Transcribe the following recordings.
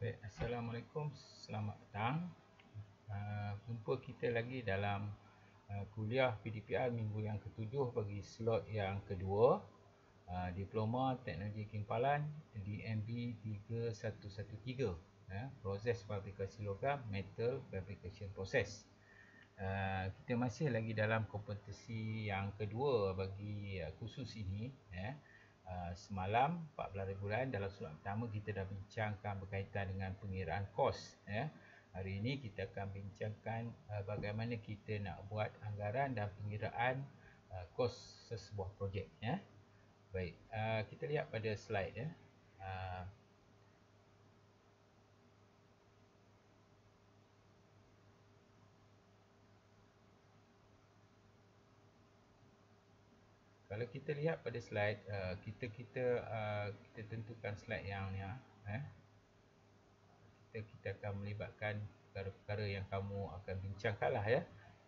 Baik, Assalamualaikum, selamat petang. Jumpa kita lagi dalam kuliah PDPR minggu yang ketujuh bagi slot yang kedua, Diploma Teknologi Kimpalan DMB 3113, proses fabrikasi logam, metal fabrication process. Kita masih lagi dalam kompetisi yang kedua bagi khusus ini. Semalam 14 bulan dalam slot pertama kita dah bincangkan berkaitan dengan pengiraan kos. Hari ini kita akan bincangkan bagaimana kita nak buat anggaran dan pengiraan kos sesebuah projek. Baik, kita lihat pada slide. Kalau kita lihat pada slide, kita tentukan slide yang ni. Kita akan melibatkan perkara-perkara yang kamu akan bincangkan lah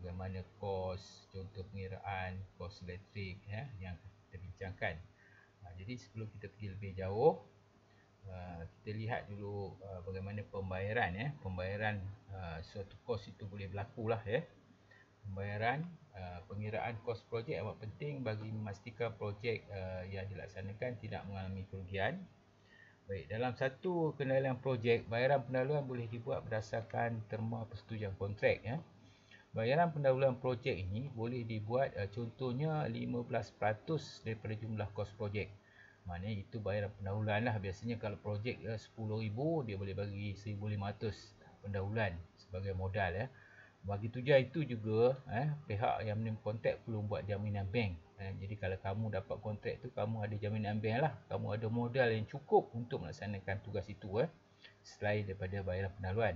bagaimana kos, contoh pengiraan, kos elektrik yang kita bincangkan. Jadi sebelum kita pergi lebih jauh, kita lihat dulu bagaimana pembayaran. Pembayaran suatu kos itu boleh berlaku lah Pembayaran pengiraan kos projek amat penting bagi memastikan projek yang dilaksanakan tidak mengalami kerugian. Baik, dalam satu kendalian projek, bayaran pendahuluan boleh dibuat berdasarkan terma persetujuan kontrak. Bayaran pendahuluan projek ini boleh dibuat contohnya 15% daripada jumlah kos projek. Maknanya itu bayaran pendahuluan lah. Biasanya kalau projek RM10,000, dia boleh bagi RM1,500 pendahuluan sebagai modal. Bagi tujuan itu juga pihak yang menerima kontrak perlu buat jaminan bank. Jadi kalau kamu dapat kontrak tu, kamu ada jaminan bank lah. Kamu ada modal yang cukup untuk melaksanakan tugas itu selain daripada bayaran pendahuluan.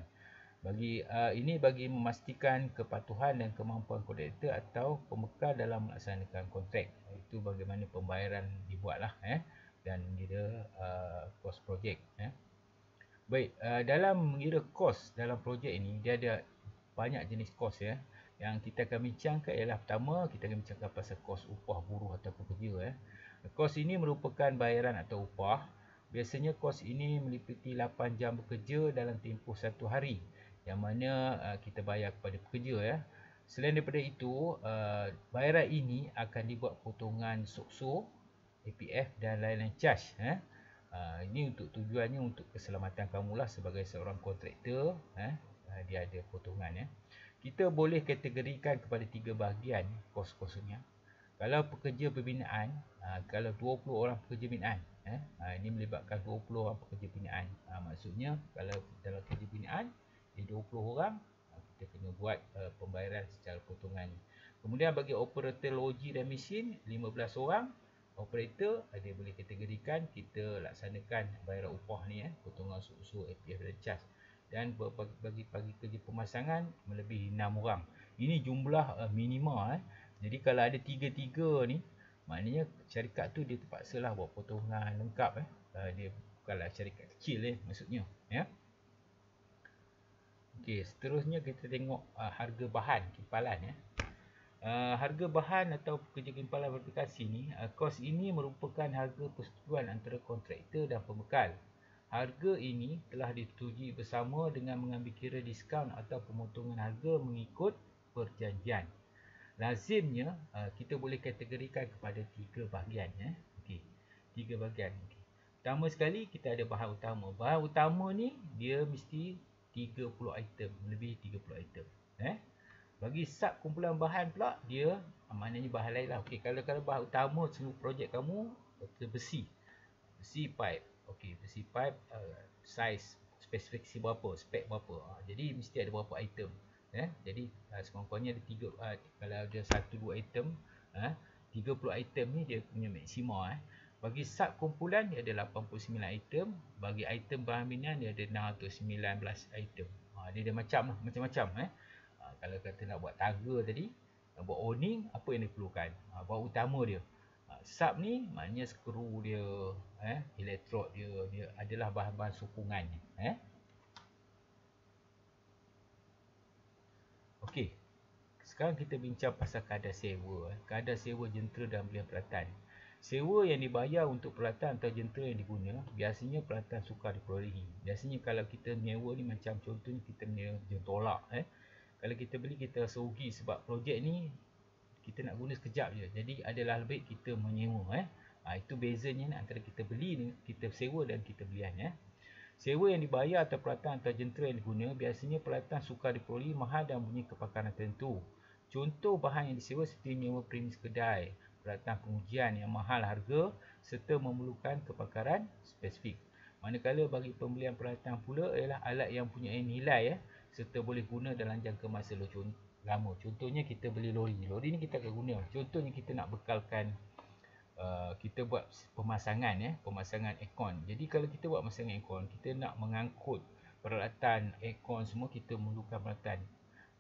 Ini bagi memastikan kepatuhan dan kemampuan kontraktor atau pembekal dalam melaksanakan kontrak. Itu bagaimana pembayaran dibuat lah dan mengira kos projek. Baik, dalam mengira kos dalam projek ini, dia ada banyak jenis kos yang kita akan bincangkan ialah pertama, kita akan bincangkan pasal kos upah buruh atau pekerja. Kos ini merupakan bayaran atau upah. Biasanya kos ini meliputi 8 jam bekerja dalam tempoh 1 hari yang mana kita bayar kepada pekerja. Selain daripada itu, bayaran ini akan dibuat potongan SOKSO, APF dan lain-lain charge. Ini untuk tujuannya untuk keselamatan kamulah sebagai seorang kontraktor. Dia ada potongan. Kita boleh kategorikan kepada 3 bahagian kos-kosnya. Kalau pekerja pembinaan, kalau 20 orang pekerja binaan, ini melibatkan 20 orang pekerja binaan. Maksudnya kalau dalam pekerja binaan, dia 20 orang, kita kena buat pembayaran secara potongan. Kemudian bagi operator logi dan mesin, 15 orang operator, dia boleh kategorikan, kita laksanakan bayaran upah ni, potongan SOKSO, APF dan charge. Dan bagi kerja pemasangan melebihi 6 orang. Ini jumlah minima. Jadi kalau ada 3-3 ni, maknanya syarikat tu dia terpaksalah buat potongan lengkap. Dia bukanlah syarikat kecil maksudnya. Okey, seterusnya kita tengok harga bahan kimpalan. Harga bahan atau pekerja kimpalan fabrikasi ni, kos ini merupakan harga persetujuan antara kontraktor dan pembekal. Harga ini telah disetujui bersama dengan mengambil kira diskaun atau pemotongan harga mengikut perjanjian. Lazimnya kita boleh kategorikan kepada 3 bahagian. Okey, 3 bahagian. Pertama sekali kita ada bahan utama. Bahan utama ni dia mesti 30 item, lebih 30 item. Bagi sub kumpulan bahan pula, dia maknanya bahan lain lah. Okey, kalau bahan utama seluruh projek kamu besi pipe. Okey, besi pipe size spesifikasi berapa, spek berapa. Jadi mesti ada berapa item. Jadi sekurang-kurangnya ada 3, kalau ada 1-2 item, 30 item ni dia punya maksima. Bagi sub kumpulan dia ada 89 item, bagi item bahan binaan dia ada 619 item. Dia ada macam-macam. Kalau kata nak buat tangga tadi, nak buat awning, apa yang diperlukan? Bahan utama dia. Sub ni maknanya skru dia, elektrod dia adalah bahan-bahan sokongan. Okey. Sekarang kita bincang pasal kadar sewa. Kadar sewa jentera dan belian peralatan. Sewa yang dibayar untuk peralatan atau jentera yang diguna, biasanya peralatan sukar diperolehi. Biasanya kalau kita menyewa ni macam contohnya kita menyewa tolak. Kalau kita beli kita serugi sebab projek ni kita nak guna sekejap je. Jadi adalah lebih kita menyewa. Itu bezanya antara kita beli ni, kita sewa dan kita belian. Sewa yang dibayar atau peralatan atau jentera yang diguna, biasanya peralatan sukar diperolehi, mahal dan mempunyai kepakaran tertentu. Contoh bahan yang disewa seperti menyewa premis kedai, peralatan pengujian yang mahal harga serta memerlukan kepakaran spesifik. Manakala bagi pembelian peralatan pula ialah alat yang mempunyai nilai serta boleh guna dalam jangka masa lama. Contohnya kita beli lori. Lori ni kita akan guna. Contohnya kita nak bekalkan kita buat pemasangan aircon. Jadi kalau kita buat pemasangan aircon, kita nak mengangkut peralatan aircon semua, kita memerlukan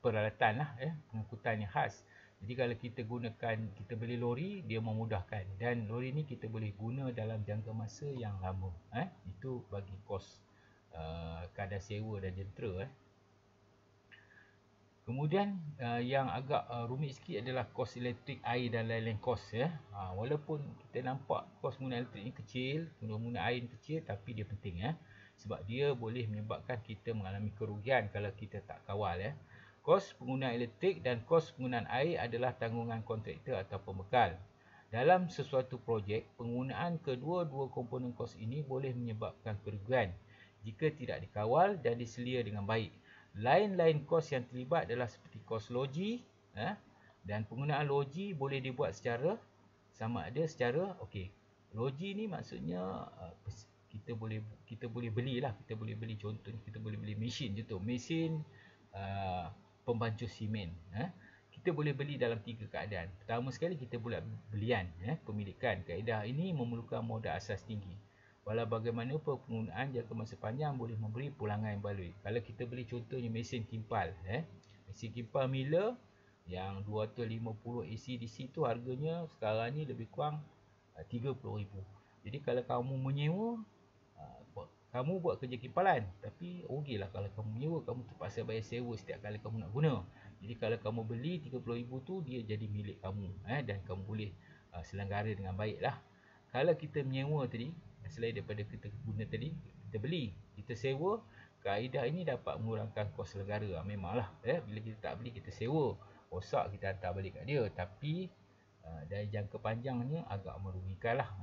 peralatan lah, pengangkutan yang khas. Jadi kalau kita gunakan, kita beli lori, dia memudahkan, dan lori ni kita boleh guna dalam jangka masa yang lama. Itu bagi kos kadar sewa dan jentera. Kemudian yang agak rumit sikit adalah kos elektrik, air dan lain-lain kos. Walaupun kita nampak kos penggunaan elektrik ni kecil, penggunaan air ni kecil, tapi dia penting. Sebab dia boleh menyebabkan kita mengalami kerugian kalau kita tak kawal. Kos penggunaan elektrik dan kos penggunaan air adalah tanggungan kontraktor atau pembekal. Dalam sesuatu projek, penggunaan kedua-dua komponen kos ini boleh menyebabkan kerugian jika tidak dikawal dan diselia dengan baik. Lain-lain kos yang terlibat adalah seperti kos logi, dan penggunaan logi boleh dibuat secara logi ni maksudnya kita boleh beli contohnya kita boleh beli mesin je tu, mesin pembancuh simen. Kita boleh beli dalam 3 keadaan. Pertama sekali kita buat belian, pemilikan. Kaedah ini memerlukan modal asas tinggi. Walau bagaimanapun penggunaan jangka masa panjang boleh memberi pulangan yang baloi. Kalau kita beli contohnya mesin kimpal, mesin kimpal Miller yang 250 AC/DC tu harganya sekarang ni lebih kurang 30,000. Jadi kalau kamu menyewa, kamu buat kerja kimpalan, tapi rugilah kalau kamu menyewa, kamu terpaksa bayar sewa setiap kali kamu nak guna. Jadi kalau kamu beli 30,000 tu, dia jadi milik kamu, dan kamu boleh selenggara dengan baik lah. Kalau kita menyewa tadi, selain daripada kita guna tadi, kita beli, kita sewa, kaedah ini dapat mengurangkan kos selenggara. Memanglah, bila kita tak beli, kita sewa, rosak kita hantar balik kat dia. Tapi dari jangka panjangnya agak merugikan lah.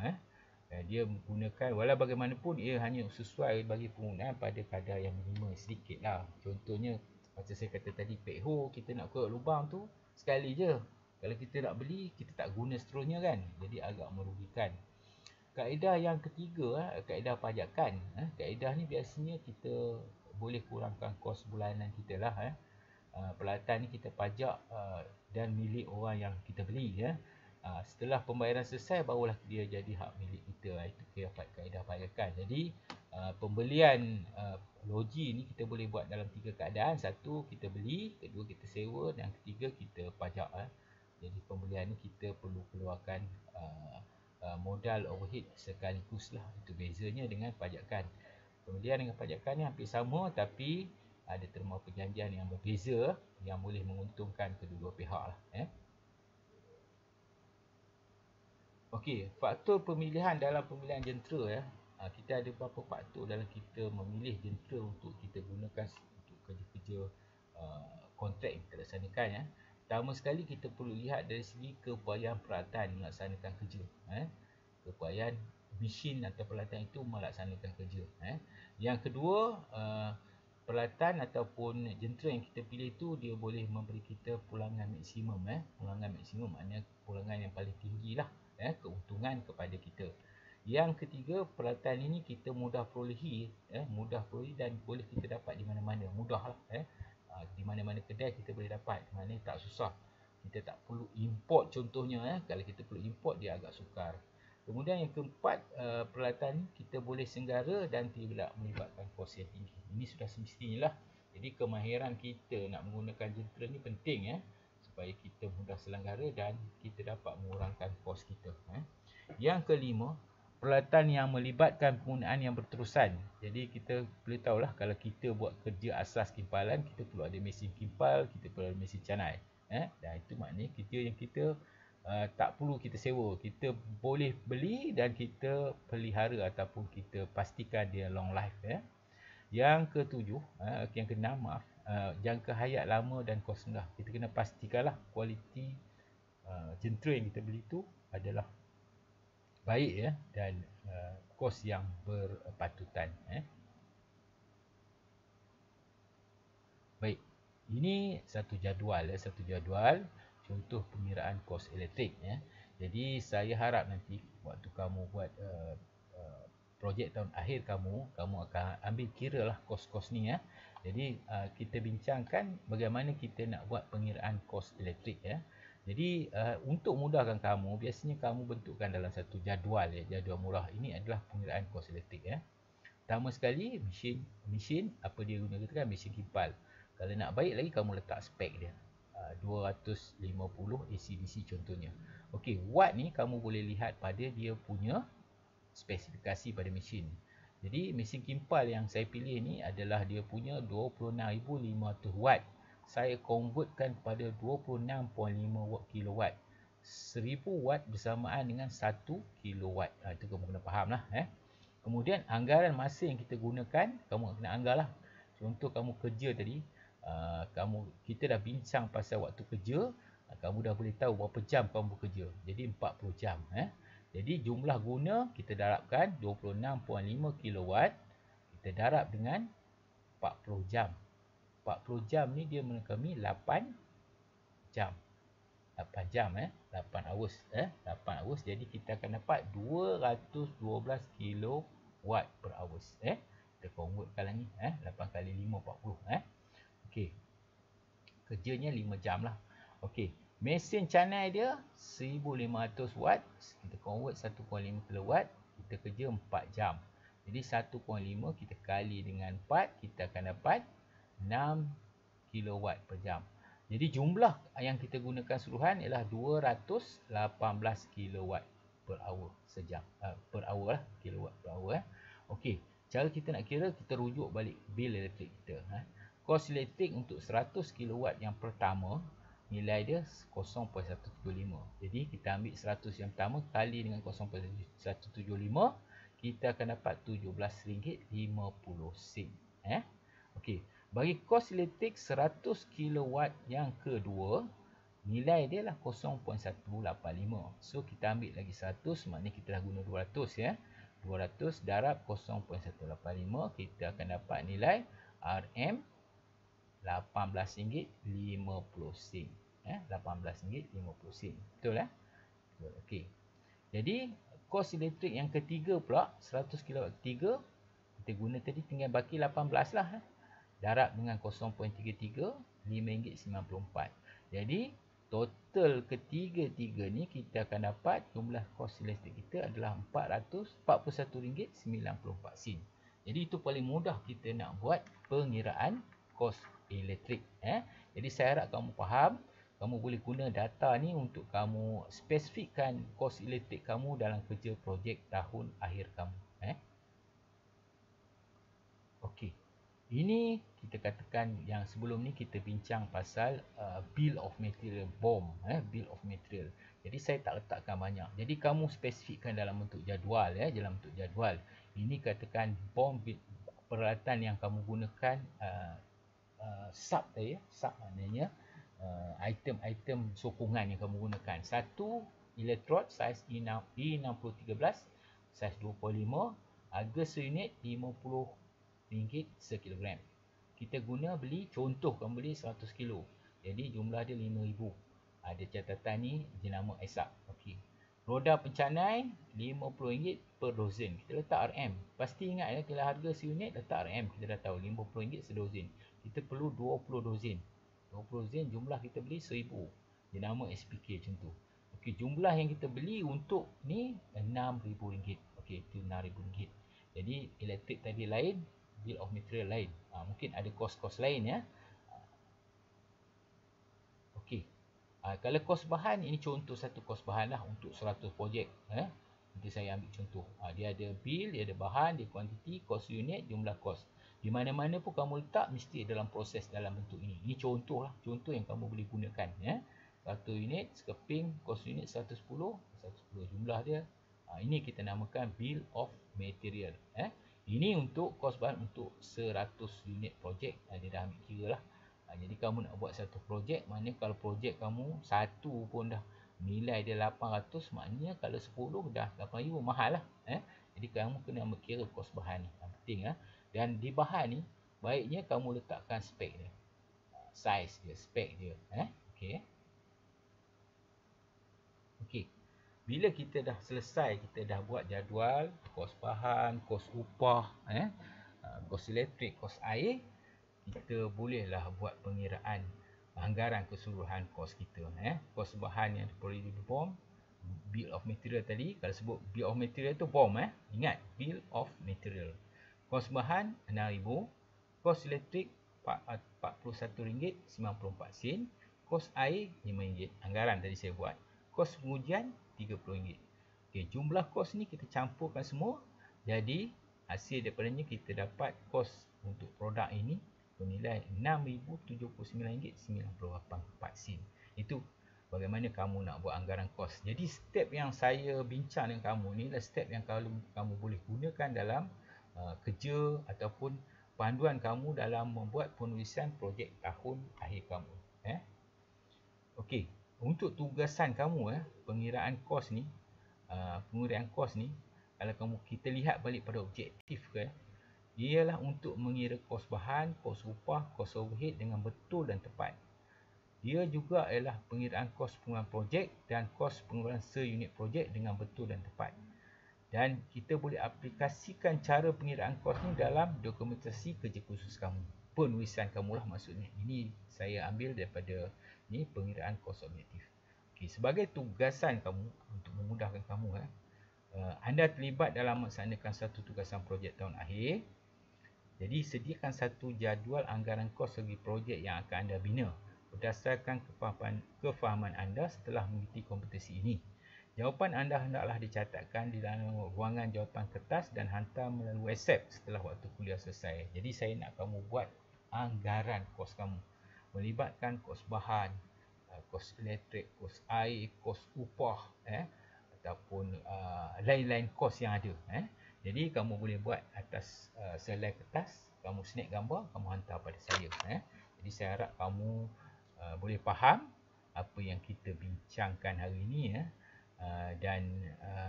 Dia menggunakan, walau bagaimanapun ia hanya sesuai bagi penggunaan pada kadar yang minima sedikit lah. Contohnya macam saya kata tadi, pekho kita nak kerut lubang tu sekali je. Kalau kita nak beli, kita tak guna seterusnya kan, jadi agak merugikan. Kaedah yang ketiga, kaedah pajakan. Kaedah ni biasanya kita boleh kurangkan kos bulanan kita lah. Peralatan ni kita pajak dan milik orang yang kita beli. Setelah pembayaran selesai, barulah dia jadi hak milik kita. Itu kaedah pajakan. Jadi pembelian logi ni kita boleh buat dalam 3 keadaan. Satu, kita beli. Kedua, kita sewa. Dan ketiga, kita pajak. Jadi pembelian ni kita perlu keluarkan modal overhead sekaligus lah. Itu bezanya dengan pajakan. Pembelian dengan pajakan ni hampir sama, tapi ada terma perjanjian yang berbeza yang boleh menguntungkan kedua-dua pihak lah. Okey, faktor pemilihan dalam pemilihan jentera. Kita ada beberapa faktor dalam kita memilih jentera untuk kita gunakan untuk kerja-kerja kontrak yang kita laksanakan. Pertama sekali kita perlu lihat dari segi keupayaan peralatan melaksanakan kerja. Keupayaan mesin atau peralatan itu melaksanakan kerja. Yang kedua, peralatan ataupun jentera yang kita pilih itu dia boleh memberi kita pulangan maksimum. Pulangan maksimum maknanya pulangan yang paling tinggi lah, keuntungan kepada kita. Yang ketiga, peralatan ini kita mudah perolehi, dan boleh kita dapat di mana-mana, mudah lah. Di mana-mana kedai kita boleh dapat, maknanya tak susah. Kita tak perlu import contohnya. Kalau kita perlu import, dia agak sukar. Kemudian yang keempat, peralatan kita boleh senggara dan tidak melibatkan kos yang tinggi. Ini sudah semestinya lah. Jadi kemahiran kita nak menggunakan jentera ni penting, supaya kita mudah selenggara dan kita dapat mengurangkan kos kita. Yang kelima, peralatan yang melibatkan penggunaan yang berterusan. Jadi kita boleh tahulah kalau kita buat kerja asas kimpalan, kita perlu ada mesin kimpal, kita perlu ada mesin canai. Dan itu maknanya kerja yang kita tak perlu kita sewa. Kita boleh beli dan kita pelihara ataupun kita pastikan dia long life ya. Yang ketujuh, yang keenam maaf, jangka hayat lama dan kos rendah. Kita kena pastikanlah kualiti jentera yang kita beli tu adalah baik ya, dan kos yang berpatutan. Baik, ini satu jadual ya, satu jadual contoh pengiraan kos elektrik ya. Jadi saya harap nanti waktu kamu buat projek tahun akhir kamu akan ambil kira lah kos-kos ni ya. Jadi kita bincangkan bagaimana kita nak buat pengiraan kos elektrik ya. Jadi untuk mudahkan kamu, biasanya kamu bentukkan dalam satu jadual ya, jadual murah. Ini adalah pengiraan kos elektrik ya. Pertama sekali, mesin apa dia guna, kita kan mesin kipal. Kalau nak baik lagi, kamu letak spek dia 250 AC/DC contohnya. Okey, watt ni kamu boleh lihat pada dia punya spesifikasi pada mesin. Jadi mesin kimpal yang saya pilih ni adalah dia punya 26,500 watt. Saya convertkan pada 26.5 kilowatt. 1000 watt bersamaan dengan 1 kilowatt. Itu kamu kena faham lah. Kemudian anggaran masa yang kita gunakan, kamu kena anggarlah. Contoh kamu kerja tadi, kita dah bincang pasal waktu kerja, kamu dah boleh tahu berapa jam kamu bekerja. Jadi 40 jam. Jadi jumlah guna kita darabkan 26.5 kilowatt, kita darab dengan 40 jam. 40 jam ni dia menekami 8 jam. 8 jam 8 hours 8 hours, jadi kita akan dapat 212 kilowatt per hours. Kita convertkan lah ni 8 kali 5 40 okey. Kerjanya 5 jam lah. Okey, mesin canai dia 1500 watt, kita convert 1.5 kilowatt, kita kerja 4 jam. Jadi 1.5 kita kali dengan 4, kita akan dapat 6 kilowatt per jam. Jadi jumlah yang kita gunakan seluruhan ialah 218 kilowatt per hour sejam. Per hour lah, kilowatt per hour. Okey, cara kita nak kira, kita rujuk balik bil elektrik kita. Kos elektrik untuk 100 kilowatt yang pertama, nilai dia 0.175. Jadi kita ambil 100 yang pertama kali dengan 0.175, kita akan dapat RM17.50. Okey. Bagi kos elektrik 100 kilowatt yang kedua, nilai dia lah 0.185. So kita ambil lagi 100, maknanya kita dah guna 200 ya. 200 darab 0.185, kita akan dapat nilai RM RM18.50. RM18.50. Betul Betul. Okey. Jadi kos elektrik yang ketiga pula, 100 kilowatt ketiga, kita guna tadi tinggal baki 18 lah. Darab dengan 0.33, RM5.94. Jadi total ketiga-tiga ni kita akan dapat jumlah kos elektrik kita adalah RM41.94. Jadi itu paling mudah kita nak buat pengiraan kos elektrik. Jadi saya harap kamu faham, kamu boleh guna data ni untuk kamu spesifikkan kos elektrik kamu dalam kerja projek tahun akhir kamu. Okey. Ini kita katakan yang sebelum ni kita bincang pasal bill of material, BOM, bill of material. Jadi saya tak letakkan banyak. Jadi kamu spesifikkan dalam bentuk jadual dalam bentuk jadual. Ini katakan BOM, peralatan yang kamu gunakan, sub tadi sub maknanya item-item sokongan yang kamu gunakan. Satu elektrod saiz E6013, saiz 2.5, harga seunit RM50 sekilogram. Kita guna beli, contoh kamu beli 100 kilo. Jadi jumlah dia 5,000. Ada catatan ni jenama Aisyah. Okey. Roda pencanai RM50 per dozen. Kita letak RM. Pasti ingat kalau harga seunit letak RM. Kita dah tahu RM50 sedozen. Kita perlu 20 dozen. 20 dozen jumlah kita beli 1,000. Jenama SPK macam tu. Okey, jumlah yang kita beli untuk ni RM6,000. Okey, itu RM6,000. Jadi elektrik tadi lain, bill of material lain. Mungkin ada kos-kos lain ya. Okey. Kalau kos bahan, ini contoh satu kos bahan lah untuk 100 projek. Nanti saya ambil contoh. Dia ada bill, dia ada bahan, dia kuantiti, kos unit, jumlah kos. Di mana-mana pun kamu letak, mesti dalam proses dalam bentuk ini. Ini contoh lah, contoh yang kamu boleh gunakan ya. 1 unit skeping, kos unit 110 jumlah dia. Ini kita namakan bill of material. Ini untuk kos bahan untuk 100 unit projek. Dia dah ambil kira lah. Jadi kamu nak buat satu projek, maknanya kalau projek kamu satu pun dah nilai dia 800, maknanya kalau 10 dah 8,000, mahal lah. Jadi kamu kena ambil kira kos bahan ni. Penting lah. Dan di bahan ni, baiknya kamu letakkan spek dia. Size dia, spek dia. Okey. Okey. Bila kita dah selesai, kita dah buat jadual, kos bahan, kos upah, kos elektrik, kos air, kita bolehlah buat pengiraan anggaran keseluruhan kos kita. Kos bahan yang perlu dibom, bill of material tadi, kalau sebut bill of material tu bom. Ingat, bill of material. Kos bahan RM6,000, kos elektrik RM41.94, kos air RM5, anggaran tadi saya buat. Kos pengujian RM30. Okey, jumlah kos ni kita campurkan semua. Jadi hasil daripadanya kita dapat kos untuk produk ini bernilai RM6,079.98. Itu bagaimana kamu nak buat anggaran kos. Jadi step yang saya bincang dengan kamu ni adalah step yang kamu boleh gunakan dalam kerja ataupun panduan kamu dalam membuat penulisan projek tahun akhir kamu. Okey, untuk tugasan kamu pengiraan kos ni, kalau kita lihat balik pada objektif ialah untuk mengira kos bahan, kos upah, kos overhead dengan betul dan tepat. Dia juga ialah pengiraan kos pengeluaran projek dan kos pengeluaran seunit projek dengan betul dan tepat. Dan kita boleh aplikasikan cara pengiraan kos ni dalam dokumentasi kerja khusus kamu. Penulisan kamu lah maksudnya. Ini saya ambil daripada ni pengiraan kos objektif. Okey, sebagai tugasan kamu untuk memudahkan kamu, anda terlibat dalam melaksanakan satu tugasan projek tahun akhir. Jadi sediakan satu jadual anggaran kos bagi projek yang akan anda bina berdasarkan kefahaman anda setelah mengikuti kompetisi ini. Jawapan anda hendaklah dicatatkan di dalam ruangan jawapan kertas dan hantar melalui WhatsApp setelah waktu kuliah selesai. Jadi saya nak kamu buat anggaran kos kamu, melibatkan kos bahan, kos elektrik, kos air, kos upah, ataupun lain-lain kos yang ada. Jadi kamu boleh buat atas selai kertas, kamu snap gambar, kamu hantar pada saya. Jadi saya harap kamu boleh faham apa yang kita bincangkan hari ini. Dan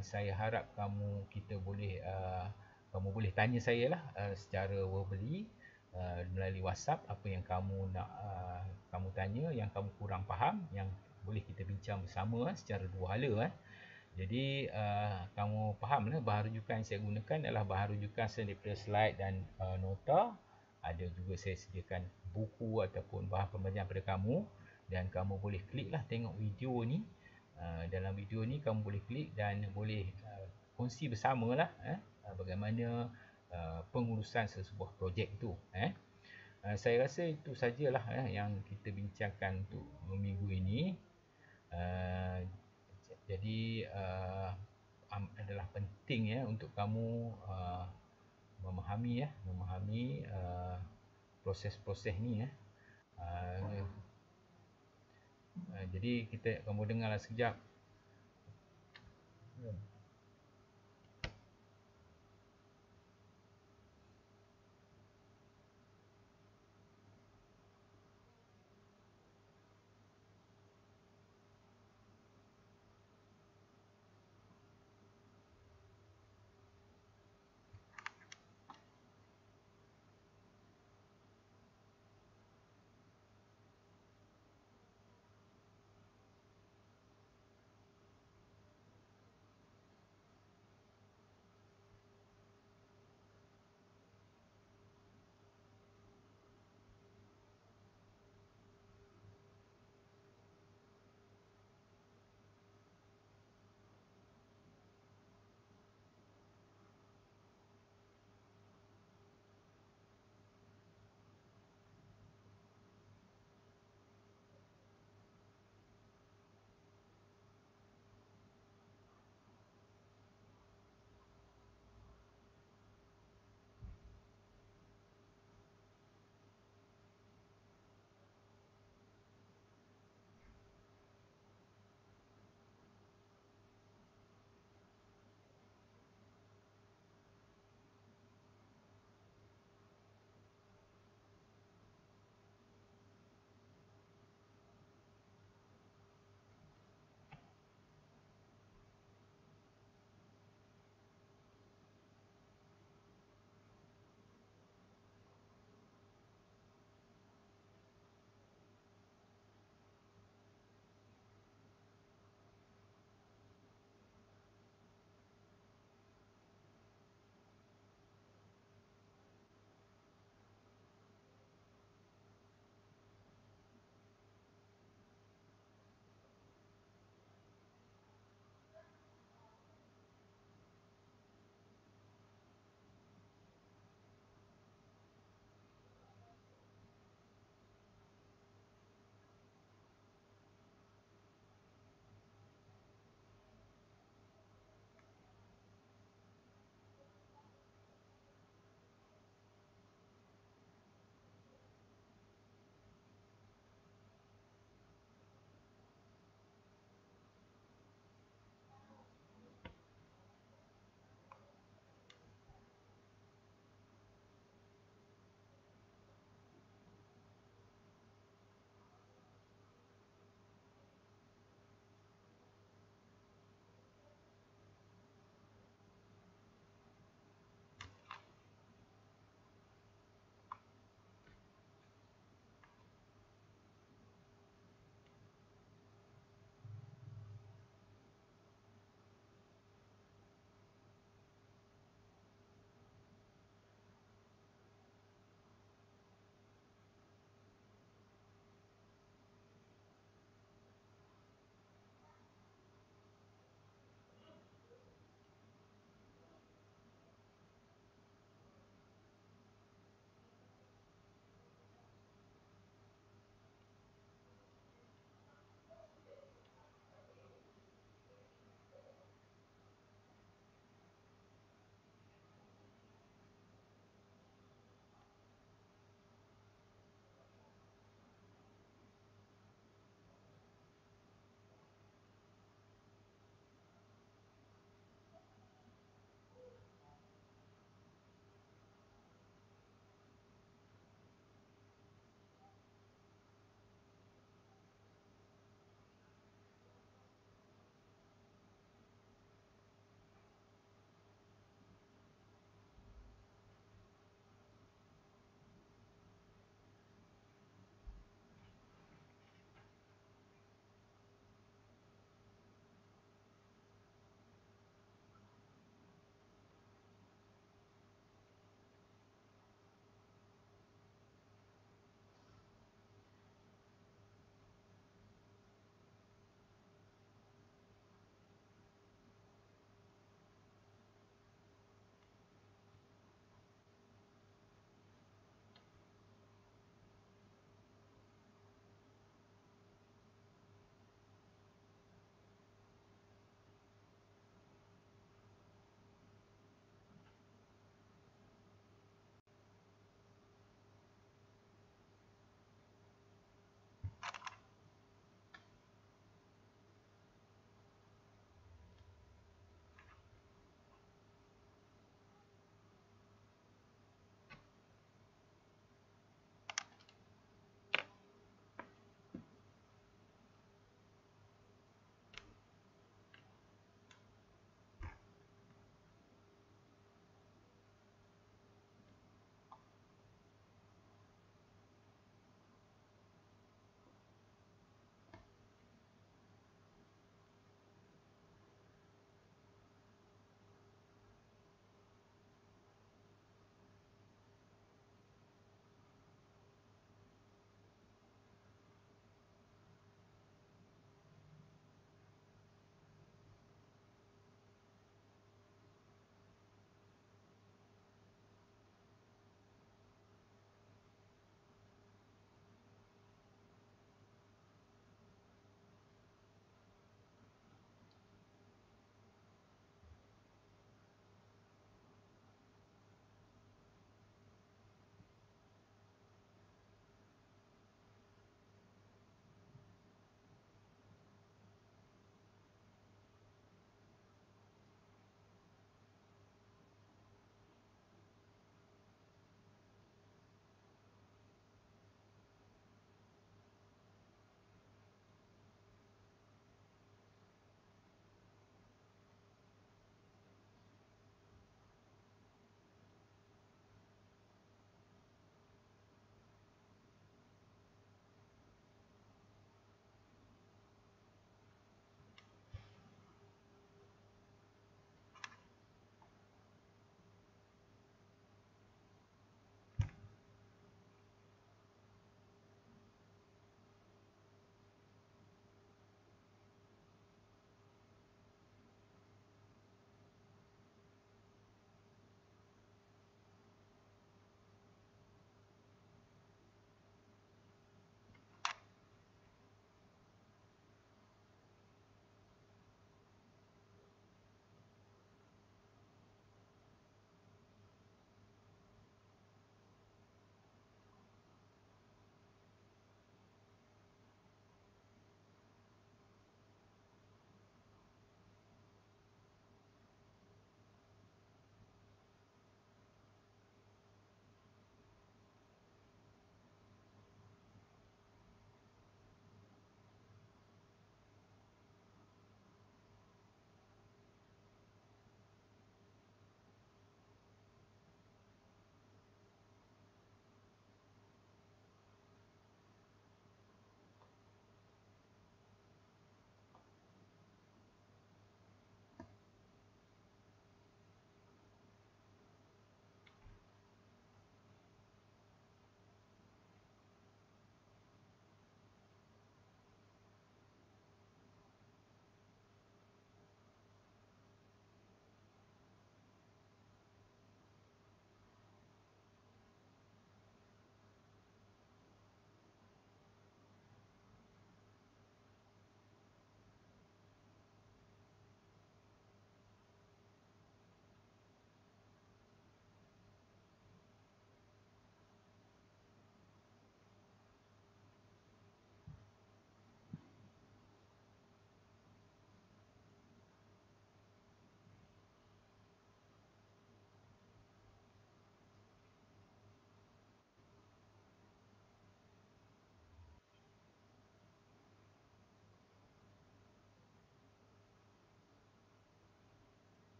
saya harap kamu boleh tanya saya lah secara verbally melalui WhatsApp apa yang kamu nak kamu tanya, yang kamu kurang faham, yang boleh kita bincang bersama secara dua hala. Jadi kamu faham lah bahan rujukan yang saya gunakan adalah bahan rujukan daripada slide dan nota. Ada juga saya sediakan buku ataupun bahan pembelajaran pada kamu, dan kamu boleh klik lah tengok video ni. Dalam video ni kamu boleh klik dan boleh kongsi bersama lah bagaimana pengurusan sesebuah projek itu. Saya rasa itu sajalah yang kita bincangkan untuk minggu ini. Jadi adalah penting untuk kamu memahami proses-proses ni. Jadi kamu dengarlah sekejap